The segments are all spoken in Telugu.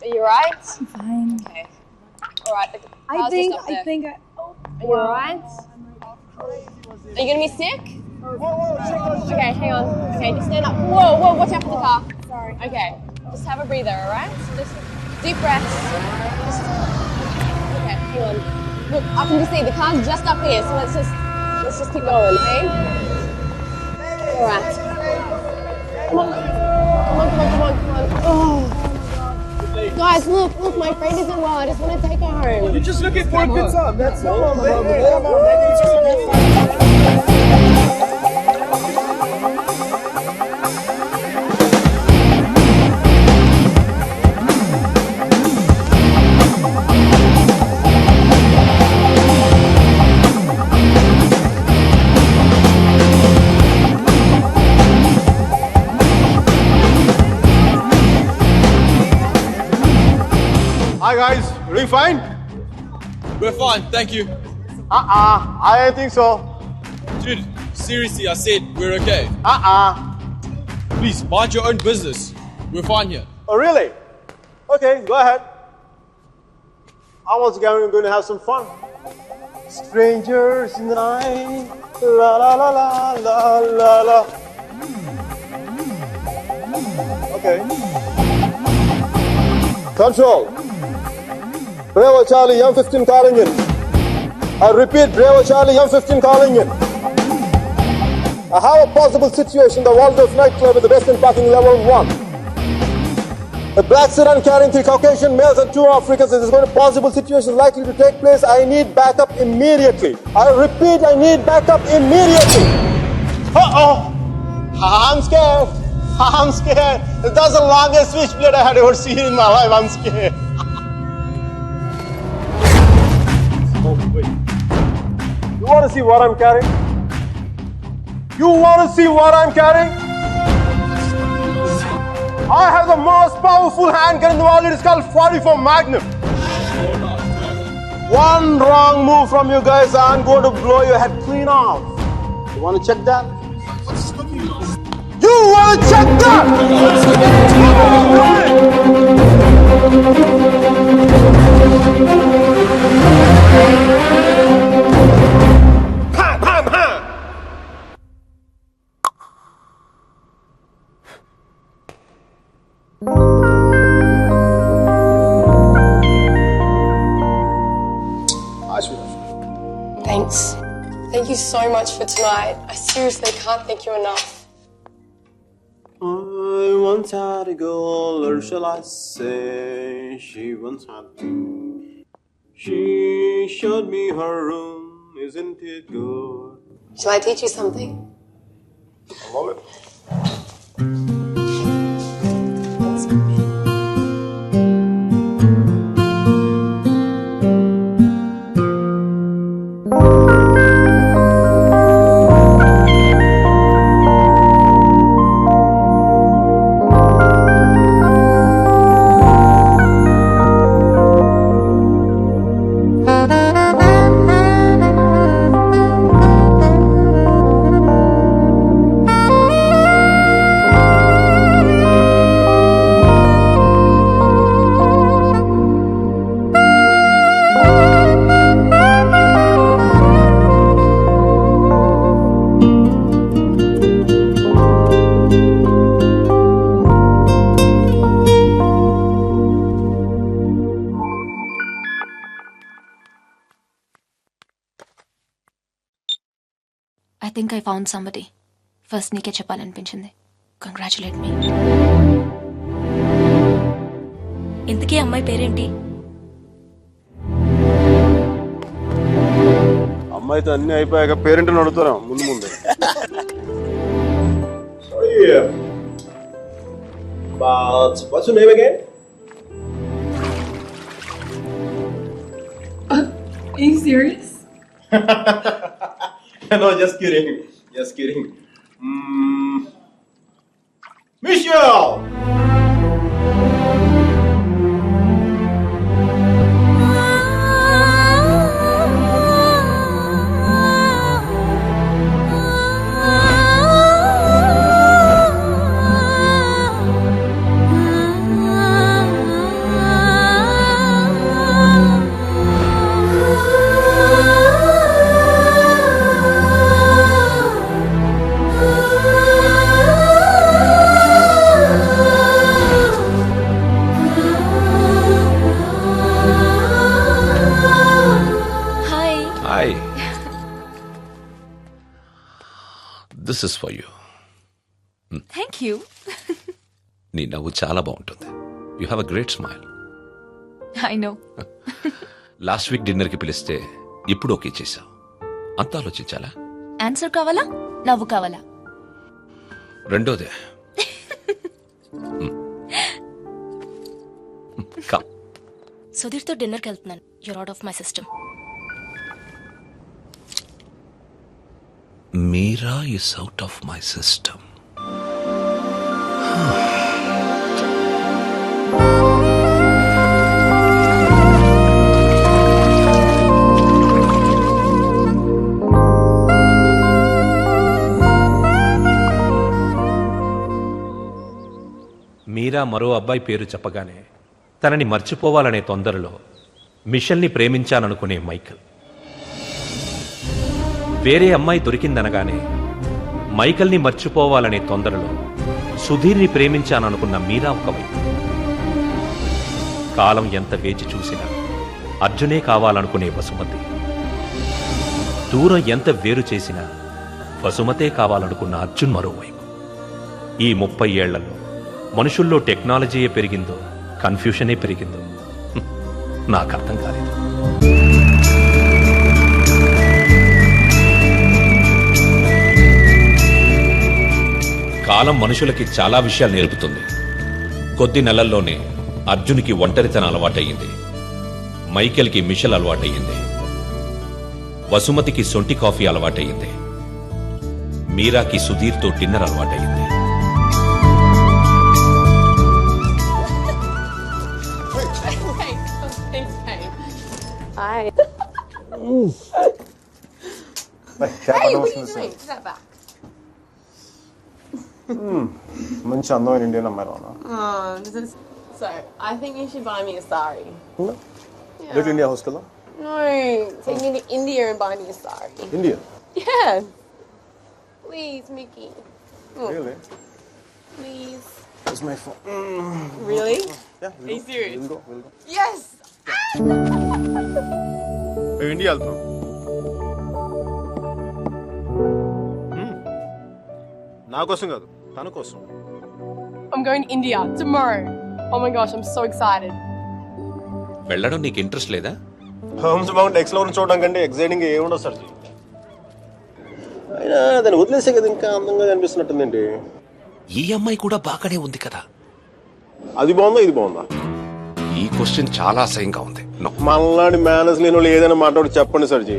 Are you alright? I'm fine. Okay. Alright, the I car's think, just up there. I... Are you alright? Are you gonna be sick? Okay, hang on. Okay, just stand up. Whoa, watch out for the car. Sorry. Okay, just have a breather, alright? Just deep breaths. Okay, hang on. Look, I can just see the car's just up here, so let's just keep going, okay? Alright. Come on. Oh. Guys, look, my friend isn't well. I just want to take her home. You're just looking for a good time. That's all. Come on, Hi guys, are you fine? We're fine, thank you. I don't think so. Dude, seriously, I said we're okay. Please, mind your own business. We're fine here. Oh really? Okay, go ahead. I was going to have some fun. Strangers in the night, la la la la la la la. Okay. Control. Bravo Charlie, M15 calling in. I repeat, Bravo Charlie, M15 calling in. I have a possible situation, the Waldorf nightclub with the Western parking level 1. A black sedan carrying 3 Caucasian males and 2 Africans. This is going to possible situation likely to take place. I need backup immediately. I repeat, I need backup immediately. Uh-oh. I'm scared. That's the longest switchblade I had ever seen in my life. I'm scared. Oh, wait. You want to see what I'm carrying? I have the most powerful handgun in the world. It is called 44 Magnum. One wrong move from you guys, I'm going to blow your head clean off. You want to check that? You want to check that? Thanks. Thank you so much for tonight. I seriously can't thank you enough. I once had a girl, or shall I say, she once had two. She showed me her room, isn't it good? Shall I teach you something? I love it. I think I found somebody. First నీకే చెప్పాలనిపించింది. Congratulate me. ఇంతకీ అమ్మాయి పేరేంటి? అమ్మాయితో అన్ని అయిపోయాక పేరెంట్ని అడుగుతారా ముందు But what's your name again? Are you serious? No, just kidding. Michelle! This is for you. Thank you. నీ నవ్వు చాలా బాగుంటుంది. You have a great smile. I know. Last week డిన్నర్కి పిలిస్తే ఇప్పుడు ఓకే చేశావు. అంత ఆలోచించాలా? ఆన్సర్ కావాలా, నవ్వు కావాలా? రెండోదే. కమ్. సుధీర్తో డిన్నర్కి వెళ్తున్నాను. You're out of my system. Meera is out of my system. Meera మరో అబ్బాయి పేరు చెప్పగానే తనని మర్చిపోవాలనే తొందరలో మిషల్ని ప్రేమించాననుకునే మైకల్. వేరే అమ్మాయి దొరికిందనగానే మైకల్ని మర్చిపోవాలనే తొందరలో సుధీర్ని ప్రేమించాననుకున్న మీరా ఒకవైపు. కాలం ఎంత వేచి చూసినా అర్జునే కావాలనుకునే వసుమతి. దూరం ఎంత వేరు చేసినా వసుమతే కావాలనుకున్న అర్జున్ మరోవైపు. ఈ 30 ఏళ్లలో మనుషుల్లో టెక్నాలజీయే పెరిగిందో కన్ఫ్యూషనే పెరిగిందో నాకు అర్థం కాలేదు. కాలం మనుషులకి చాలా విషయాలు నేర్పుతుంది. కొద్ది నెలల్లోనే అర్జున్కి ఒంటరితనం అలవాటయ్యింది, మైకేల్కి మిషల్ అలవాటయ్యింది, వసుమతికి సొంటి కాఫీ అలవాటయ్యింది, మీరాకి సుధీర్తో డిన్నర్ అలవాటయ్యింది. Hi. Hey, what are you doing? Put that back. మంచి అందమైన ఇండియన్ అమ్మాయి రానా? This is... So, I think you should buy me a sari. Little India house కదా? No, take me to India and buy me a sari. India? Yeah. Please, Mickey. Really? Please. Where's my phone? Really? Yeah. Are you serious? We'll go. Yes! మేము ఇండియా వెళ్తున్నాం. నా కోసం కాదు, తన కోసం. I'm going to India tomorrow. Oh my gosh, I'm so excited. వెళ్ళడం నీకు ఇంట్రెస్ట్ లేదా? హోమ్స్ మౌంట్ ఎక్స్లో చూడడం కంటే ఎక్సైటింగ్ ఏముండదు సార్. అయినా దాన్ని వదిలేసే కదా ఇంకా అందంగా కనిపిస్తున్నట్టుందండి. ఈ అమ్మాయి కూడా బాగానే ఉంది కదా. అది బాగుందా ఇది బాగుందా? ఈ క్వశ్చన్ చాలా అసహ్యంగా ఉంది. మళ్ళాంటి మేనర్స్ లేని వాళ్ళు ఏదైనా మాట్లాడి చెప్పండి సర్జీ.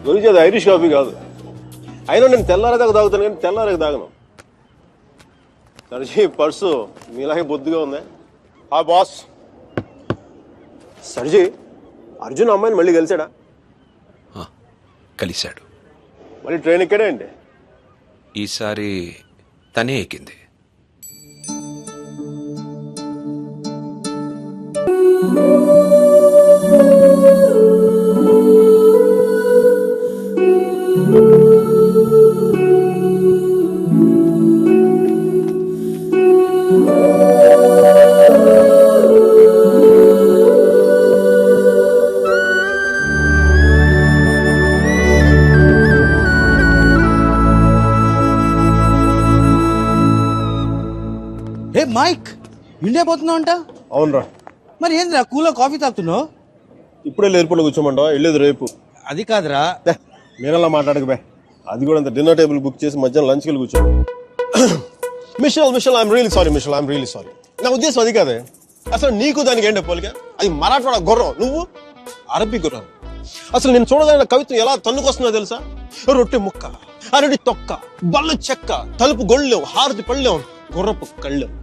గురించి అది ఐరిష్ కాఫీ కాదు. అయినా నేను తెల్లారేదాకా తాగుతాను కానీ తెల్లారేకి తాగను. సర్జీ పర్సు మీలాగే బొద్దుగా ఉంది. ఆ బాస్ సర్జీ అర్జున్ అమ్మాయిని మళ్ళీ కలిసాడా? కలిశాడు. మళ్ళీ ట్రైన్ ఎక్కడే అండి? ఈసారి తనే ఎక్కింది. మైక్ ఇండియా పోతున్నావు అంట? అవునరా. మరి ఏంద్రా కూలో కాఫీ తాగుతున్నావు? ఇప్పుడే ఎయిర్పోర్ట్లో కూర్చోమంటావా? వెళ్ళేది రేపు. అది కాదురా. మీరలా మాట్లాడక బే. అది కూడా అంత డిన్నర్ టేబుల్ బుక్ చేసి మధ్యాహ్నం లంచ్కి వెళ్ళి కూర్చో. Mitchell I'm really sorry. Mitchell I'm really sorry. నా ఉద్దేశం అది కాదే. అసలు నీకు దానికి ఏంటి పోలిక? అది మరాఠవాడ గుర్రం, నువ్వు అరబ్బీ గుర్రం. అసలు నేను చూడదగిన కవిత్వం ఎలా తన్నుకొస్తుందో తెలుసా? రొట్టె ముక్క, అరటి తొక్క, బల్లు చెక్క, తలుపు గొళ్ళెం, హారతి పళ్ళెం, గుర్రపు కళ్ళెం,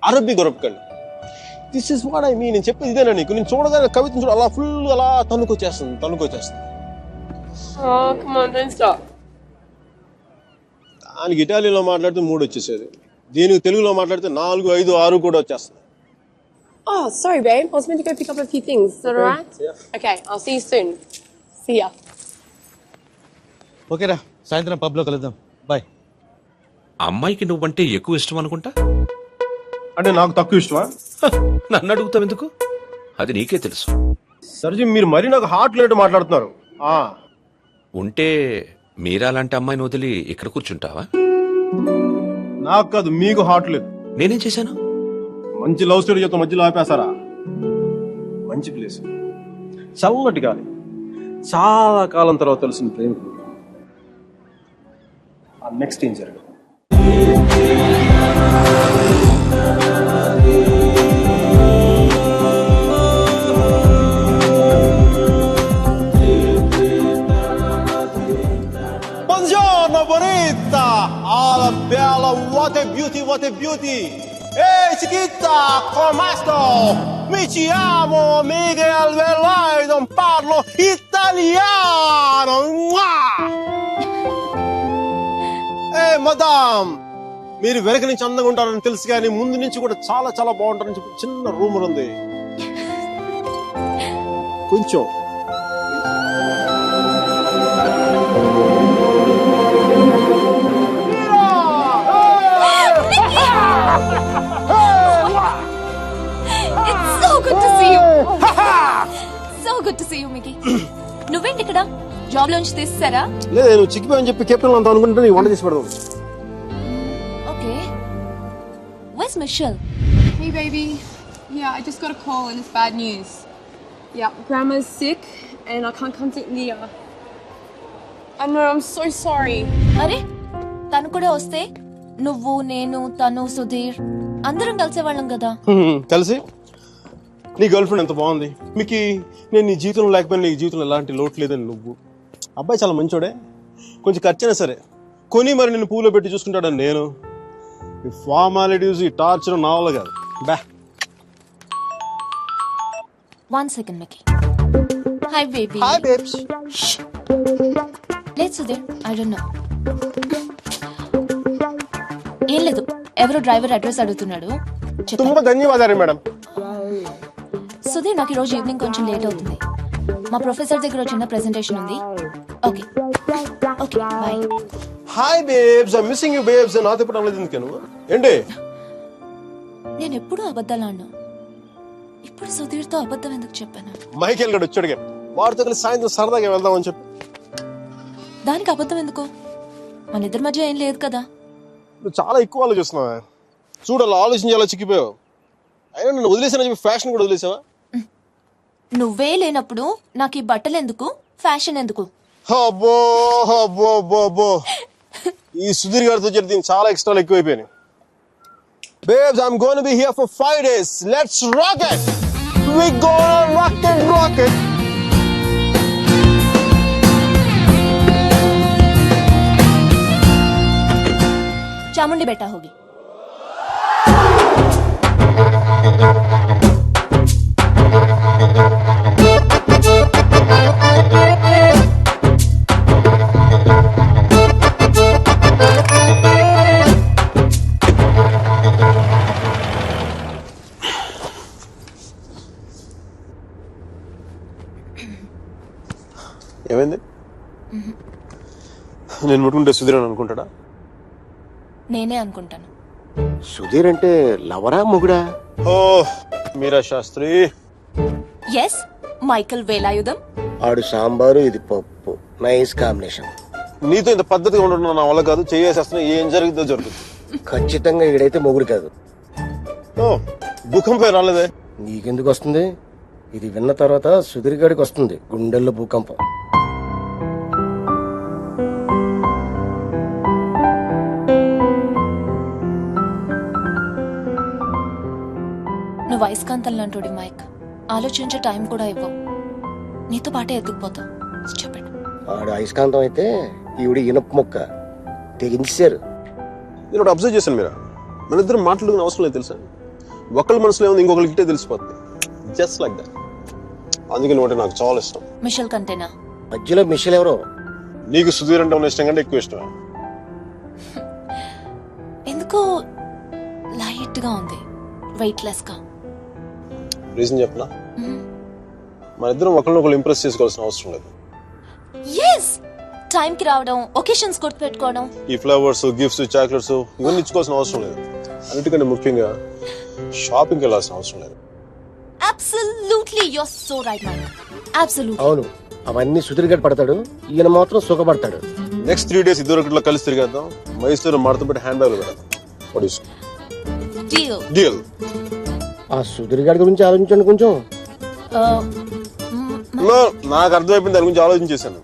అరబ్బీ గుర్రపు కళ్ళు. This is what I mean. నేను చెప్పేది ఇదేనా నీకు? నేను చూడదగిన కవిత్వం చూడ అలా ఫుల్ అలా తన్నుకొచ్చేస్తుంది. Oh, come on, don't stop. దానికి ఇటాలియన్లో మాట్లాడితే 3 వచ్చేసేది, దీనికి తెలుగులో మాట్లాడితే 4, 5, 6 కూడా వచ్చేస్తుంది. Oh, sorry, babe. I was meant to go pick up a few things. Is that alright? Yeah. Okay, I'll see you soon. See ya. ఓకేరా, సాయంత్రం పబ్లో కలుద్దాం. బాయ్. అమ్మాయికి నువ్వంటే ఎక్కువ ఇష్టం అనుకుంటా. అంటే నాకు తక్కువ ఇష్టమా? నన్ను అడుగుతావు ఎందుకు? అది నీకే తెలుసు. సర్జీ మీరు మరీ నాకు హార్ట్ లేట్ మాట్లాడుతున్నారు. ఉంటే మీరాలాంటి అమ్మాయిని వదిలి ఇక్కడ కూర్చుంటావా? నాకు కాదు, మీకు హార్ట్ లేదు. నేనేం చేశాను? మంచి లవ్ స్టోరీ చెప్తా మధ్యలో ఆపేస్తారా? మంచి ప్లేస్, చల్లటి గాలి, చాలా కాలం తర్వాత తెలిసిన ప్రేమికుడు. నెక్స్ట్ ఏం జరగదు. Buongiorno bonita, alla bella, what a beauty, what a beauty. Ehi chiquita, come sto? Mi chiamo Miguel Velay, non parlo italiano. Ehi madam, మీరు వెనక నుంచి అందంగా ఉంటారని తెలుసు కానీ ముందు నుంచి కూడా చాలా చాలా బాగుంటారని చెప్పి చిన్న రూమర్ ఉంది. కొంచెం So good to see you. So good to see you, Mickey. నువ్వేంటి ఇక్కడ? జాబ్ లోంచి తీసేసారా? లేదు, నువ్వు చిక్కిపోయని చెప్పి కెప్టెన్ అంతా అనుకుంటే నీ వంట చేసి పెడదాం. Okay. Where's Michelle? Hey, baby. Yeah, I just got a call and it's bad news. Yeah, Grandma's sick and I can't come to Leah. I know, I'm so sorry. అరే తను కూడా వస్తే నువ్వు, నేను, తను, సుధీర్ అందరం కలిసేవాళ్ళం కదా. కలిసి నీ గర్ల్ ఫ్రెండ్ ఎంత బాగుంది. మీకు నేను నీ జీవితంలో లేకపోయినా నీ జీవితంలో ఎలాంటి లోటు లేదని నువ్వు. అబ్బాయి చాలా మంచోడే, కొంచెం ఖర్చైనా సరే కొని మరి నిన్ను పూలో పెట్టి చూసుకుంటాడని నేను. ఈ ఫార్మాలిటీస్, ఈ టార్చర్ నా వల్ల కాదు. బా 1 second, Mickey. Hi, baby. Hi babes. లేదు సుధీర్, I don't know. ఏం లేదు, ఎవరో డ్రైవర్ అడ్రస్ అడుగుతున్నాడు. తుంబ ధన్యవాదాలు మేడం. సుధీర్, నాకు ఈరోజు ఈవినింగ్ కొంచెం లేట్ అవుతుంది. మా ప్రొఫెసర్ దగ్గర చిన్న ప్రెజెంటేషన్ ఉంది. Okay okay bye. Hi babes, I missing you babes. నాతో ఇప్పుడు అనలేదు ఎందుకను ఏంటి? నేను ఎప్పుడూ అబద్ధాలు అన్నా, ఇప్పుడు సుధీర్తో అబద్ధం ఎందుకు చెప్పాను? మైకేల్ గడు వచ్చాడుగా, వాడితో కలిసి సాయంత్రం సరదాగా వెళ్దామని చెప్పి. దానికి అబద్ధం ఎందుకు? మన ఇద్దరి మధ్య ఏం లేదు కదా. నువ్వు చాలా ఎక్కువ ఆలోచిస్తున్నావా? చూడాలి, ఆలోచించి అలా చిక్కిపోయావు. అయినా నన్ను వదిలేసానని చెప్పి ఫ్యాషన్ కూడా వదిలేసావా? నువ్వే లేనప్పుడు నాకు ఈ బట్టలు ఎందుకు, ఫ్యాషన్ ఎందుకు? అబ్బో అబ్బో అబ్బో అబ్బో, ఈ సుధీర్ గారితో చెప్పి దీనికి చాలా ఎక్స్ట్రాలు ఎక్కువైపోయినాయి. Babes, I'm going to be here for 5 days. Let's rock it. We gonna rock it, rock it. Chamundi बेटा होगी. ఏమైంది? నేను ముట్టుకుంటే సుధీర్ అని అనుకుంటాడా? నేనే అనుకుంటాను. సుధీర్ అంటే లవరా మొగుడా? ఓ మీరా శాస్త్రి. Yes, Michael Velayudham. ఆడు సాంబారు, ఇది పప్పు, నైస్ కాంబినేషన్. నీతో ఇంత పద్ధతిగా ఉండడం నా వల్ల కాదు. చేసేస్తున్నా, ఏం జరుగుతుందో జరుగుతుంది. ఖచ్చితంగా ఈడైతే మొగుడు కాదు. ఓ భూకంపం రాలేదే? నీకెందుకు వస్తుంది? ఇది విన్న తర్వాత సుధీర్ గారికి వస్తుంది గుండెల్లో భూకంపం. నువ్వు అయస్కాంతం లాంటి మైక్, ఆలోచించే టైం కూడా ఇవ్వవు. నీతో పాటే ఎత్తుకుపోతావు. చెప్పండి. ఆడు అయస్కాంతం అయితే ఈవిడ ఇనుప మొక్క తెగించారు. నేను ఒకటి అబ్జర్వ్ చేశాను. మీరా మన ఇద్దరు మాట్లాడుకునే అవసరం లేదు తెలుసా? ఒకళ్ళ మనసులో ఏముంది ఇంకొకరికి ఇట్టే తెలిసిపోతుంది. Just like that. అందుకే నువ్వు నాకు చాలా ఇష్టం. మిషల్ కంటేనా? మధ్యలో మిషల్ ఎవరో? నీకు సుధీర్ అంటే ఉన్న ఇష్టం కంటే ఎక్కువ ఇష్టం. ఎందుకో లైట్ గా ఉంది, వెయిట్ లెస్ గా. రీజన్ చెప్పనా? మన ఇద్దరం ఒకరినొకరు ఇంప్రెస్ చేసుకోవాల్సిన అవసరం లేదు. ఎస్, టైం కి రావడం, ఒకేషన్స్ గుర్తు పెట్టుకోవడం, ఈ ఫ్లవర్స్, గిఫ్ట్స్, చాక్లెట్స్ ఇవన్నీ ఇచ్చుకోవాల్సిన అవసరం లేదు. అన్నిటికంటే ముఖ్యంగా షాపింగ్కి వెళ్ళాల్సిన అవసరం లేదు. Absolutely you're so right Mike. Absolutely. అవును, అవన్నీ సుధీర్ గారు పడతాడు, ఈయన మాత్రం సుఖపడతాడు. నెక్స్ట్ 3 days ఇద్దరు ఒకటిలో కలిసి తిరిగేద్దాం. మైసూరు మడత పెట్టి హ్యాండ్ బ్యాగ్ పెడదాం. డీల్. డీల్. ఆ సుధీర్ గారి గురించి ఆలోచించండి కొంచెం. నాకు అర్థమైపోయింది, దాని గురించి ఆలోచించేశాను.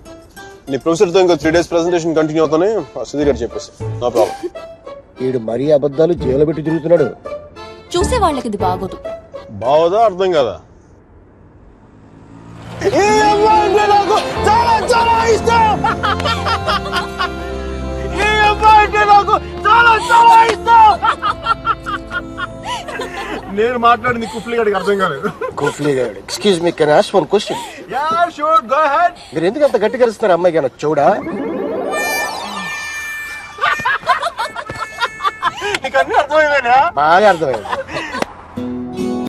నీ ప్రొఫెసర్తో ఇంకా 3 days ప్రెజెంటేషన్ కంటిన్యూ అవుతానే సుధీర్ గారు చెప్పేసి నో ప్రాబ్లం. వీడు మరీ అబద్ధాలు జైలు పెట్టి తిరుగుతున్నాడు. చూసే వాళ్ళకి ఇది బాగోదు. బావదా అర్థం కదా. నేను మాట్లాడింది కుఫ్లీ గారికి అర్థం కాలేదు. కుఫ్లీ గారు, excuse me, can I ask one question? Yeah sure, go ahead. మీరు ఎందుకు అంత గట్టిగా అరుస్తున్నారు? అమ్మాయి కానీ చూడా? నీకు అన్నీ అర్థమైందేనా? బాగా అర్థమైంది.